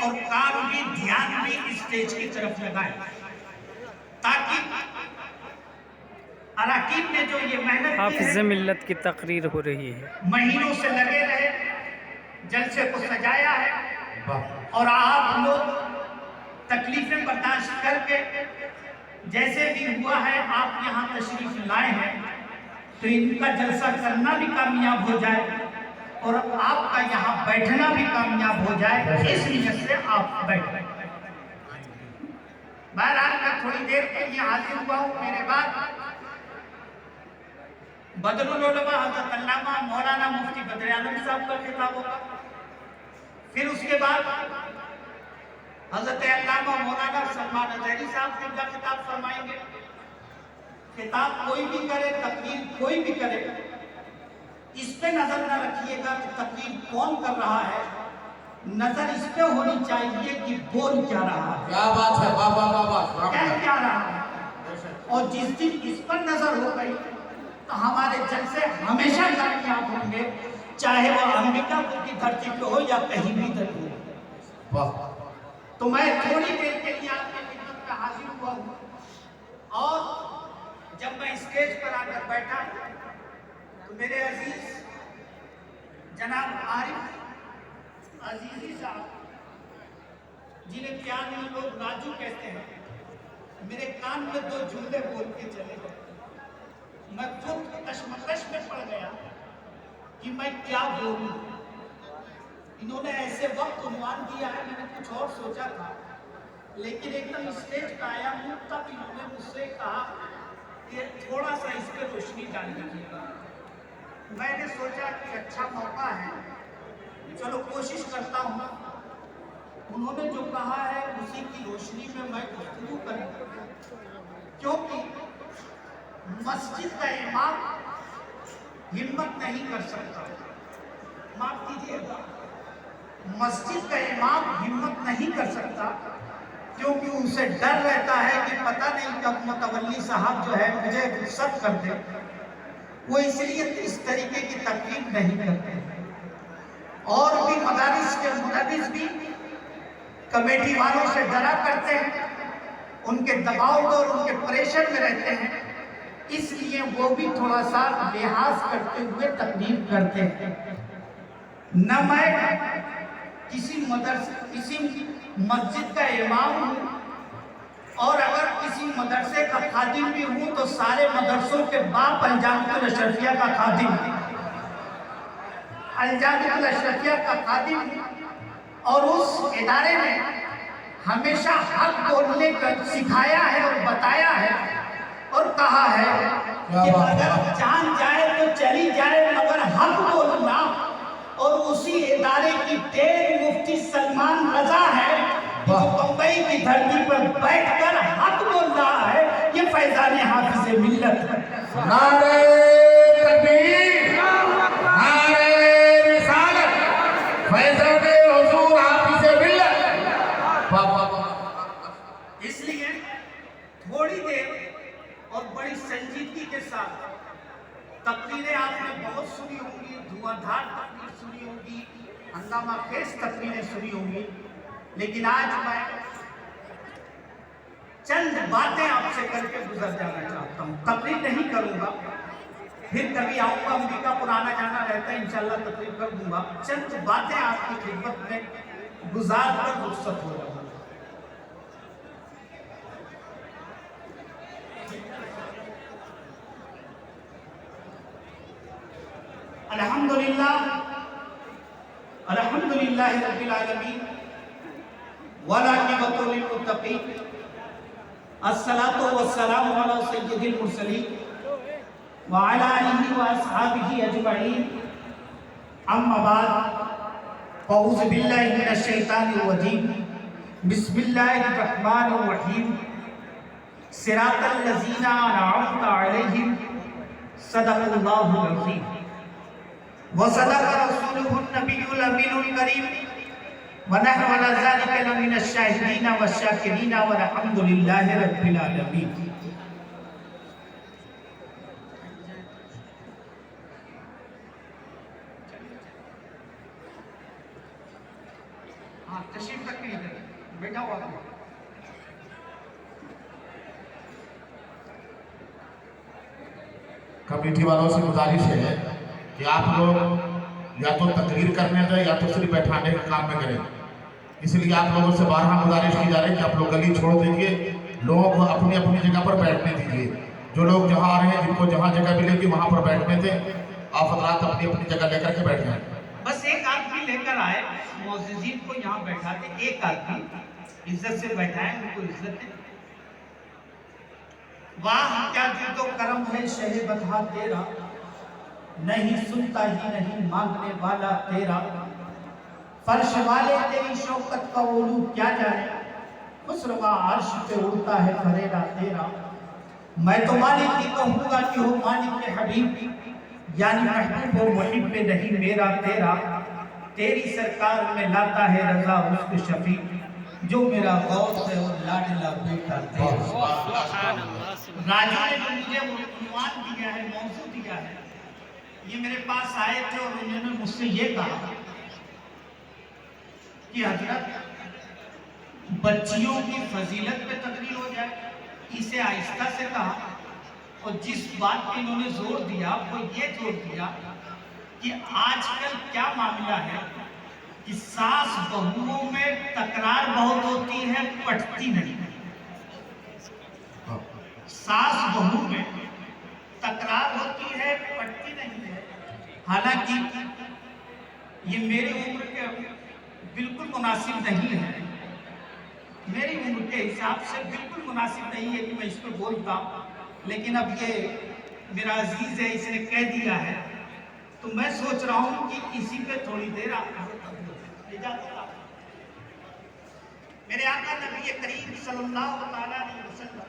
اور کام بھی دھیان بھی اسٹیج کی طرف لگائیں، تاکہ اراکین نے جو یہ محنت کی حافظ ہے، ملت کی تقریر ہو رہی ہے۔ مہینوں سے لگے رہے، جلسے کو سجایا ہے، اور آپ لوگ تکلیفیں برداشت کر کے جیسے بھی ہوا ہے آپ یہاں تشریف لائے ہیں، تو ان کا جلسہ کرنا بھی کامیاب ہو جائے اور آپ کا یہاں بیٹھنا بھی کامیاب ہو جائے، اس نیت سے آپ بیٹھیں۔ بہرحال میں تھوڑی دیر کے لیے حاضر ہوا ہوں، میرے بعد بدر العلماء حضرت علامہ مولانا مفتی بدر عالم صاحب کا خطاب ہوگا، پھر اس کے بعد حضرت علامہ مولانا سلمان اظہری صاحب کا خطاب فرمائیں گے۔ خطاب کوئی بھی کرے، تقریر کوئی بھی کرے، اس پہ نظر نہ رکھیے گا کہ تقریر کون کر رہا ہے، نظر اس پہ ہونی چاہیے کہ بول کیا رہا ہے، کیا بات ہے، واہ واہ واہ واہ، کہہ کیا رہا ہے۔ اور جس دن اس پر نظر ہو گئی تو ہمارے جلسے ہمیشہ کامیاب ہوں گے، چاہے وہ امریکہ کی دھرتی پہ ہو یا کہیں بھی دھرتی ہو۔ واہ، تو میں تھوڑی دیر کے لیے آپ کی خدمت میں حاضر ہوا ہوں، اور جب میں اسٹیج پر آ کر بیٹھا تو میرے عزیز جناب عارف عزیزی صاحب، جنہیں پیار میں لوگ راجو کہتے ہیں، میرے کان میں دو جملے بول کے چلے گئے۔ میں خود کشمکش میں پڑ گیا کہ میں کیا بولوں۔ انہوں نے ایسے وقت عنوان دیا ہے، میں نے کچھ اور سوچا تھا، لیکن ایک دم اسٹیج پہ آیا ہوں تب انہوں نے مجھ سے کہا کہ تھوڑا سا اس پہ روشنی ڈال دیجیے گا۔ میں نے سوچا کہ اچھا موقع ہے، چلو کوشش کرتا ہوں۔ انہوں نے جو کہا ہے اسی کی روشنی میں گفتگو کروں، کیونکہ مسجد کا امام ہمت نہیں کر سکتا، معاف کیجیے گا، مسجد کا امام ہمت نہیں کر سکتا، کیونکہ اسے ڈر رہتا ہے کہ پتہ نہیں کب متولی صاحب جو ہے مجھے رخصت کر دے۔ وہ اس لیے اس طریقے کی تقریر نہیں کرتے۔ اور بھی مدارس کے مدرس بھی کمیٹی والوں سے ڈرا کرتے ہیں، ان کے دباؤ اور ان کے پریشر میں رہتے ہیں، اس لیے وہ بھی تھوڑا سا لحاظ کرتے ہوئے تقریر کرتے ہیں۔ نہ میں کسی مسجد کا امام ہوں، اور اگر کسی مدرسے کا خادم بھی ہوں تو سارے مدرسوں کے باپ الجامعہ الاشرفیہ کا خادم ہوں، الجامعہ الاشرفیہ کا خادم ہوں، اور اس ادارے میں ہمیشہ حق بولنے کا سکھایا ہے اور بتایا ہے اور کہا ہے کہ اگر جان جائے تو چلی جائے مگر حق بولنا، اور اسی ادارے کی دیر مفتی سلمان رضا ہے جو بمبئی کی دھرتی پر بیٹھ کر حق بول رہا ہے۔ یہ فیضان حافظ ملت ہے۔ نعرہ تکبیر، نعرہ رسالت، فیضان حضور حافظ ملت، واہ واہ واہ۔ اس لیے تھوڑی دیر اور بڑی سنجیدگی کے ساتھ تقریریں آپ نے بہت سنی ہوں گی، دھواں دھار تقریر سنی ہوگی، ہنگامہ خیز تقریریں سنی ہوں گی، لیکن آج میں چند باتیں آپ سے کر کے گزر جانا چاہتا ہوں۔ تقریر نہیں کروں گا، پھر کبھی آؤں گا، امریکہ پرانا جانا رہتا ہے، انشاءاللہ تقریر کر دوں گا۔ چند باتیں آپ کی خدمت میں گزار کر رخصت ہو جاؤں گا۔ الحمدللہ رب العالمین والعاقبۃ للمتقین، الصلاۃ والسلام علی سید المرسلین وعلی آلہ واصحابہ اجمعین، اما بعد، اعوذ باللہ من الشیطان الرجیم، بسم اللہ الرحمن الرحیم، صراط الذین انعمت علیہم، صدق اللہ العظیم وصدق رسولہ النبی الامین الکریم، ونحن علی ذلک لمن الشاہدین والشاکرین والحمد للہ رب العالمین۔ हाँ तशरीफ रखिए इधर, बैठा हुआ है। कमेटी वालों से गुजारिश है कि आप लोग या तो तकरीर करने जाए या तो सिर्फ बैठाने के काम में करें। इसलिए आप लोगों से बारहा गुजारिश की जा रही है कि आप लोग गली छोड़ दीजिए, लोगों को अपनी अपनी जगह पर बैठने दीजिए। जो लोग जहाँ आ रहे हैं, जिनको जहाँ जगह मिलेगी वहाँ पर बैठने दें। आप हजरात अपनी अपनी जगह लेकर के बैठ जाएं। बस एक आदमी लेकर आए, मौजूदीन को यहाँ बैठा दे, एक आदमी इज्जत से बैठाए, उनको इज्जत दे। वाह क्या जुदो करम है शहे बधा तेरा, नहीं सुनता ही नहीं मांगने वाला तेरा। फर्श वाले तेरी शौकत का ओलू क्या जाने, खुसरवा अर्श पे उड़ता है फरेरा तेरा। मैं तो मालिक की कहूँगा कि हो मालिक के हबीब, यानी महबूब हो मुहिब पे नहीं मेरा तेरा। तेरी सरकार में लाता है रजा उसको शफी, जो मेरा गौस है और लाडला बेटा तेरा। राजा ने जो मुझे उन्वान दिया है, मौजू दिया है, ये मेरे पास आए थे और उन्होंने मुझसे ये कहा कि हजरत बच्चियों की फजीलत पे तकरीर हो जाए। इसे आहिस्ता से कहा और जिस बात पे इन्होंने जोर दिया वो ये जोर दिया कि आजकल क्या मामला है कि सास बहुओं में तकरार बहुत होती है, पटती नहीं। सास बहू में तकरार होती है, पटती नहीं है। हालांकि ये मेरी उम्र के बिल्कुल मुनासिब नहीं है, मेरी उम्र के हिसाब से बिल्कुल मुनासिब नहीं है कि मैं इस पर बोलता हूँ, लेकिन अब ये मेरा अजीज है, इसने कह दिया है तो मैं सोच रहा हूँ कि इसी पे थोड़ी देर आपको मेरे आका नबी करीम सल्लल्लाहु अलैहि वसल्लम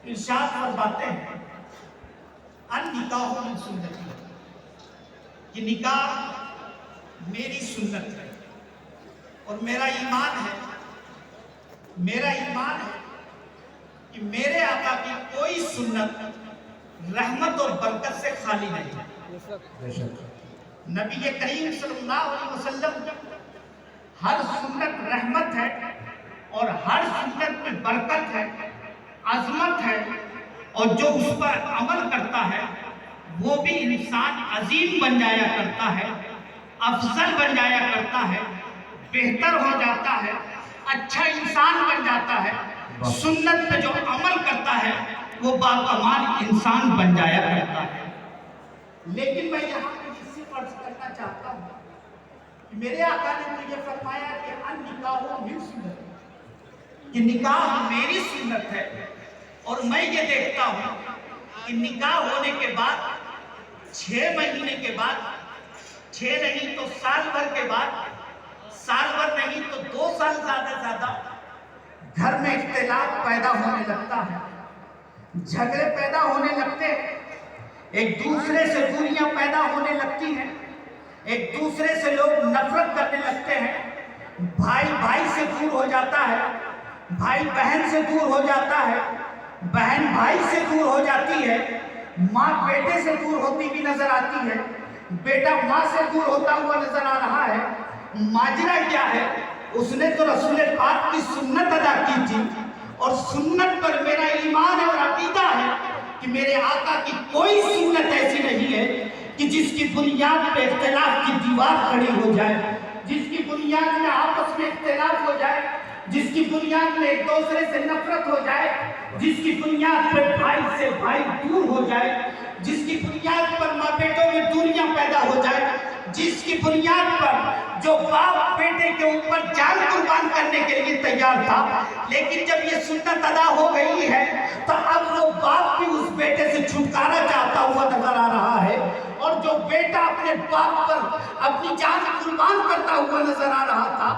इरशाद फरमाते हैं, अन निकाह मिन सुन्नती, कि निकाह मेरी सुन्नत है और मेरा ईमान है कि मेरे आका की कोई सुन्नत रहमत और बरकत से खाली नहीं है। नबी करीम सल्लल्लाहु अलैहि वसल्लम हर सुन्नत रहमत है और हर सुन्नत में बरकत है, अजमत है, और जो उस पर अमल करता है वो भी इंसान अजीम बन जाया करता है, अफजल बन जाया करता है, बेहतर हो जाता है, अच्छा इंसान बन जाता है। सुन्नत पे जो अमल करता है वो बाकमाल इंसान बन जाया करता है। लेकिन मैं यहाँ पे इससे अर्ज करना चाहता हूँ कि मेरे आका ने तो ये फरमाया कि अन निकाह मिन सुन्नत, कि निकाह मेरी सुन्नत है। और मैं ये देखता हूँ कि निकाह होने के बाद 6 महीने के बाद, 6 नहीं तो साल भर के बाद, साल भर नहीं तो 2 साल ज्यादा घर में इख्तिलाफ पैदा होने लगता है, झगड़े पैदा होने लगते हैं, एक दूसरे से दूरियां पैदा होने लगती हैं, एक दूसरे से लोग नफरत करने लगते हैं, भाई भाई से दूर हो जाता है, भाई बहन से दूर हो जाता है, बहन भाई से दूर हो जाती है, माँ बेटे से दूर होती हुई नजर आती है, बेटा माँ से दूर होता हुआ नजर आ रहा है। माजरा क्या है, उसने तो रसूल पाक की सुन्नत अदा की थी और सुन्नत पर मेरा ईमान है और अकीदा है कि मेरे आका की कोई सुन्नत ऐसी नहीं है कि जिसकी बुनियाद पे इख्तिलाफ की दीवार खड़ी हो जाए, जिसकी बुनियाद में आपस में इख्तिलाफ हो जाए, जिसकी बुनियाद में एक दूसरे से नफरत हो जाए, जिसकी बुनियाद पर भाई से भाई दूर हो जाए, जिसकी बुनियाद पर माँ बेटों में दूरियां पैदा हो जाए, जिसकी बुनियाद पर जो बाप बेटे के ऊपर जान कुर्बान करने के लिए तैयार था, लेकिन जब ये सुन्नत अदा हो गई है तो अब वो बाप भी उस बेटे से छुटकारा चाहता हुआ नजर आ रहा है, और जो बेटा अपने बाप पर अपनी जान कुर्बान करता हुआ नजर आ रहा था,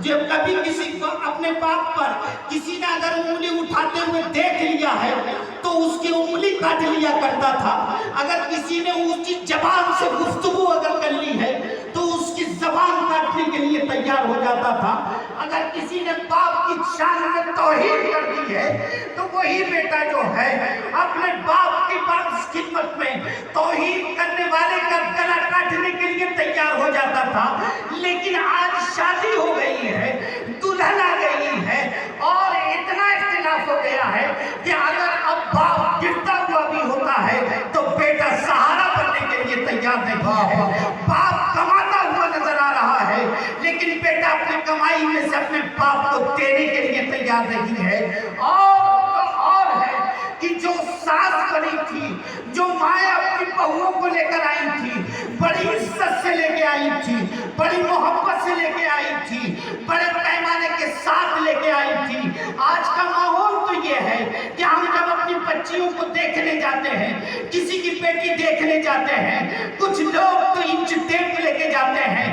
जब कभी किसी को अपने बाप पर किसी ने अगर उंगली उठाते हुए देख लिया है तो उसकी उंगली काट लिया करता था, अगर किसी ने उसकी जबान से गुफ्तगू अगर कर ली है तो उसकी जबान काटने के लिए तैयार हो जाता था, अगर किसी ने बाप की शान में तौहीन कर दी है तो वही बेटा जो है अपने बाप की खिदमत में तौहीन करने वाले का गला काटने के लिए तैयार हो जाता था। लेकिन आज शान तैयार नहीं है। बाप कमाता हुआ नजर आ रहा है, लेकिन बेटा अपनी कमाई में से अपने बाप को देने के लिए तैयार नहीं है। और है कि जो सास बनी थी, जो माँ अपनी बहुओं को लेकर आई थी, बड़ी इज्जत से लेके आई थी, बड़ी मोहब्बत से लेके आई थी, बड़े पैमाने के साथ लेके आई थी। आज का माहौल तो ये है कि हम जब अपनी बच्चियों को देखने जाते हैं, किसी की बेटी देखने जाते हैं, कुछ लोग तो इंच टेप लेके जाते हैं,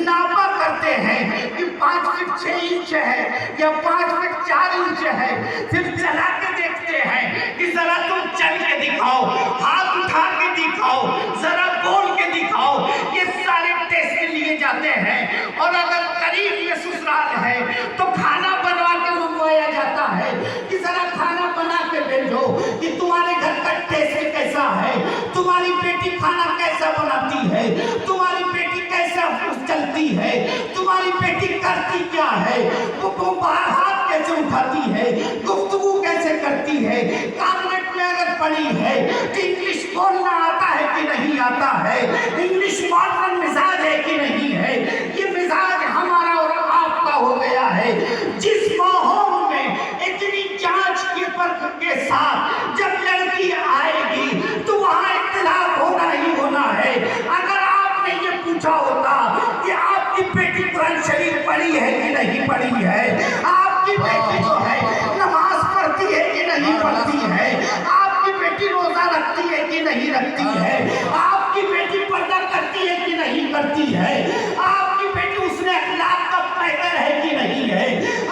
नापा करते हैं कि 5 फीट 6 इंच है या 5 फीट 4 इंच है, फिर चला के देखते हैं कि जरा तुम चल के दिखाओ, हाथ उठा के दिखाओ, जरा बोल के दिखाओ। ये सारे टेस्ट लिए जाते हैं। और अगर करीब में ससुराल है तो खाना बनवा के मंगवाया जाता है कि जरा खाना बना के भेजो कि तुम्हारे घर का टेस्ट कैसा है, तुम्हारी बेटी खाना कैसा बनाती है, तुम्हारी बेटी कैसा चलती है, तुम्हारी बेटी करती क्या है, वो बाहर हाथ कैसे उठाती है, गुफ्तगू कैसे करती है, कॉन्वेंट में अगर पढ़ी है तो इंग्लिश बोलना आता है कि नहीं आता है, इंग्लिश मॉडर्न मिजाज है कि नहीं है। ये मिजाज हमारा और आपका हो गया है। जिस माहौल में इतनी जांच के परख के साथ जब लड़की आएगी तो वहां इख्तिलाफ होना ही होना है। अगर आपने ये पूछा होता कि आपकी बेटी कुरान शरीफ पढ़ी है कि नहीं पढ़ी है, आपकी बेटी जो है नमाज पढ़ती है कि नहीं पढ़ती है, आपकी बेटी रोजा रखती है कि नहीं रखती है, आपकी बेटी पर्दा करती है कि नहीं करती है, आपकी बेटी उसने अखलाक का पैगर है कि नहीं है,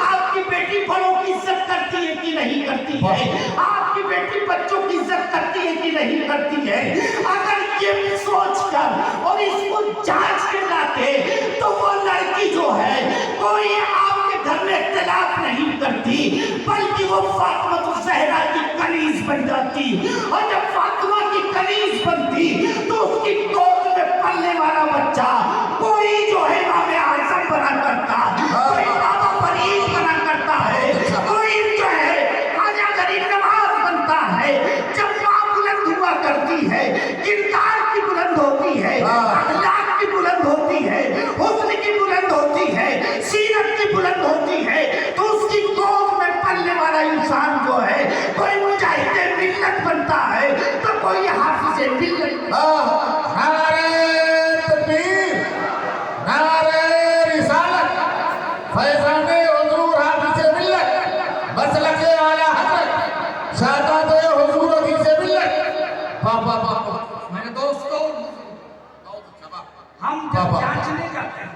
आपकी बेटी बड़ों की इज्जत करती है कि नहीं करती है, आपकी बेटी बच्चों की इज्जत करती है कि नहीं करती है। अगर ये सोच कर और इसको जांच के लाते तो वो लड़की जो है कोई आपके घर में इख्तिलाफ नहीं करती, बल्कि वो फातिमा ज़हरा की कनीज बन जाती। और जब फातिमा की कनीज बनती तो उसकी गोद में पलने वाला बच्चा कोई जो है इमाम आज़म बना करता, कोई बाबा फरीद बना करता है, कोई जो है खाजा गरीब नवाज बनता है। जब माँ बुलंद हुआ करती है, किरदार की बुलंद होती है, अखलाक की बुलंद होती है, हुस्न की बुलंद होती है, सीरत की बुलंद होती है, तो उसकी गोद में पलने वाला इंसान जो है कोई मुजाहिदे मिल्लत बनता है तो कोई हाफिज़े मिल्लत। नारे तकबीर, नारे रिसालत, फैज़ाने हुजूर हाफिज़े मिल्लत, मसलके आला हज़रत, सादाते हुजूर हाफिज़े मिल्लत। बाबा मेरे दोस्तों, हम जब जांचने जाते हैं,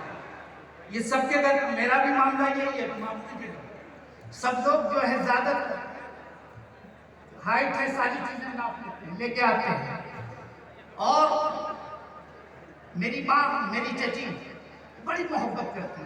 ये सबके घर, मेरा भी मामला यही है, मामले भी सब लोग जो है ज्यादा हाइट है, सारी चीजें नाप लेके आते हैं। और मेरी माँ, मेरी चची बड़ी मोहब्बत करती है।